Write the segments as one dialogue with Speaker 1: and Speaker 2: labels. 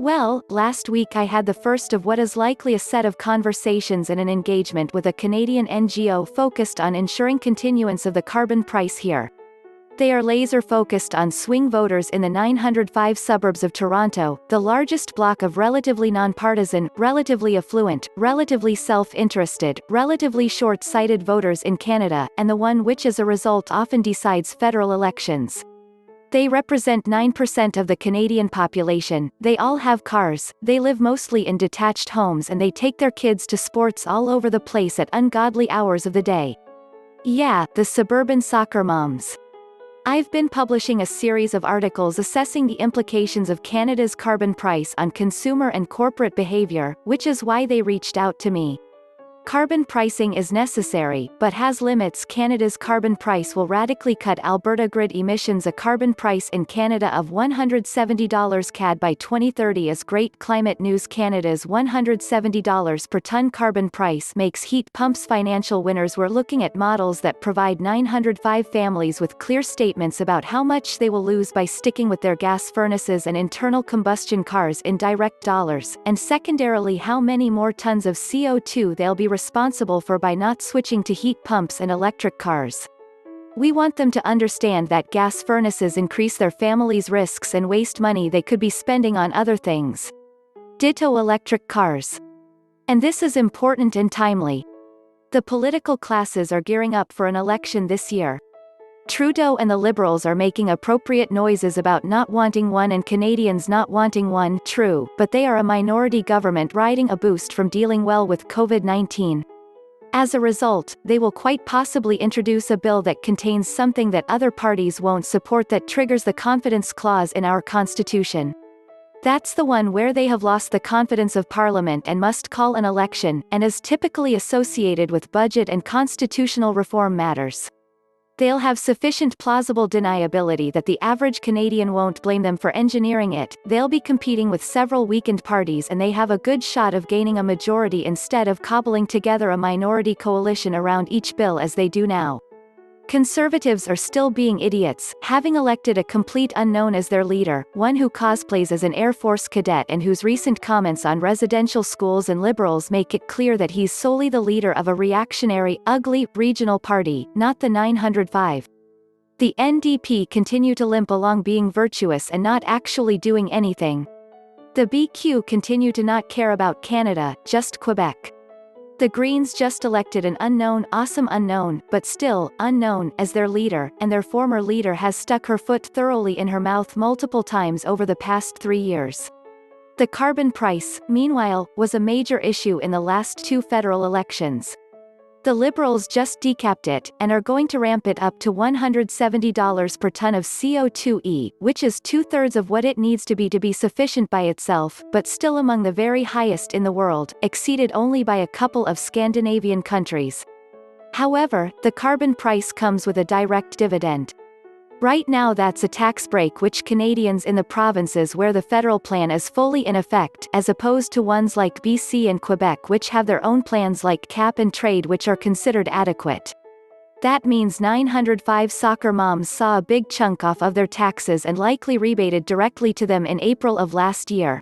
Speaker 1: Well, last week I had the first of what is likely a set of conversations and an engagement with a Canadian NGO focused on ensuring continuance of the carbon price here. They are laser-focused on swing voters in the 905 suburbs of Toronto, the largest block of relatively nonpartisan, relatively affluent, relatively self-interested, relatively short-sighted voters in Canada, and the one which as a result often decides federal elections. They represent 9% of the Canadian population, they all have cars, they live mostly in detached homes and they take their kids to sports all over the place at ungodly hours of the day. Yeah, the suburban soccer moms. I've been publishing a series of articles assessing the implications of Canada's carbon price on consumer and corporate behavior, which is why they reached out to me. Carbon pricing is necessary, but has limits. Canada's carbon price will radically cut Alberta grid emissions. A carbon price in Canada of $170 CAD by 2030 is great. Climate News. Canada's $170 per ton carbon price makes heat pumps financial winners. We're looking at models that provide 905 families with clear statements about how much they will lose by sticking with their gas furnaces and internal combustion cars in direct dollars, and secondarily how many more tons of CO2 they'll be responsible for by not switching to heat pumps and electric cars. We want them to understand that gas furnaces increase their families' risks and waste money they could be spending on other things. Ditto electric cars. And this is important and timely. The political classes are gearing up for an election this year. Trudeau and the Liberals are making appropriate noises about not wanting one and Canadians not wanting one. True, but they are a minority government riding a boost from dealing well with COVID-19. As a result, they will quite possibly introduce a bill that contains something that other parties won't support that triggers the confidence clause in our Constitution. That's the one where they have lost the confidence of Parliament and must call an election, and is typically associated with budget and constitutional reform matters. They'll have sufficient plausible deniability that the average Canadian won't blame them for engineering it. They'll be competing with several weakened parties and they have a good shot of gaining a majority instead of cobbling together a minority coalition around each bill as they do now. Conservatives are still being idiots, having elected a complete unknown as their leader, one who cosplays as an Air Force cadet and whose recent comments on residential schools and Liberals make it clear that he's solely the leader of a reactionary, ugly, regional party, not the 905. The NDP continue to limp along being virtuous and not actually doing anything. The BQ continue to not care about Canada, just Quebec. The Greens just elected an unknown, awesome unknown, but still, unknown, as their leader, and their former leader has stuck her foot thoroughly in her mouth multiple times over the past 3 years. The carbon price, meanwhile, was a major issue in the last 2 federal elections. The Liberals just decapped it, and are going to ramp it up to $170 per ton of CO2e, which is 2/3 of what it needs to be sufficient by itself, but still among the very highest in the world, exceeded only by a couple of Scandinavian countries. However, the carbon price comes with a direct dividend. Right now that's a tax break which Canadians in the provinces where the federal plan is fully in effect, as opposed to ones like BC and Quebec which have their own plans like cap and trade which are considered adequate. That means 905 soccer moms saw a big chunk off of their taxes and likely rebated directly to them in April of last year.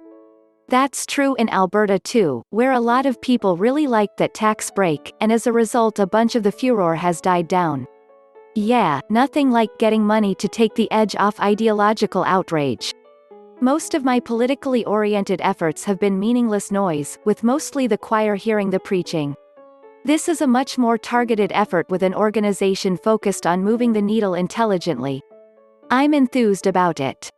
Speaker 1: That's true in Alberta too, where a lot of people really liked that tax break, and as a result a bunch of the furor has died down. Yeah, nothing like getting money to take the edge off ideological outrage. Most of my politically oriented efforts have been meaningless noise, with mostly the choir hearing the preaching. This is a much more targeted effort with an organization focused on moving the needle intelligently. I'm enthused about it.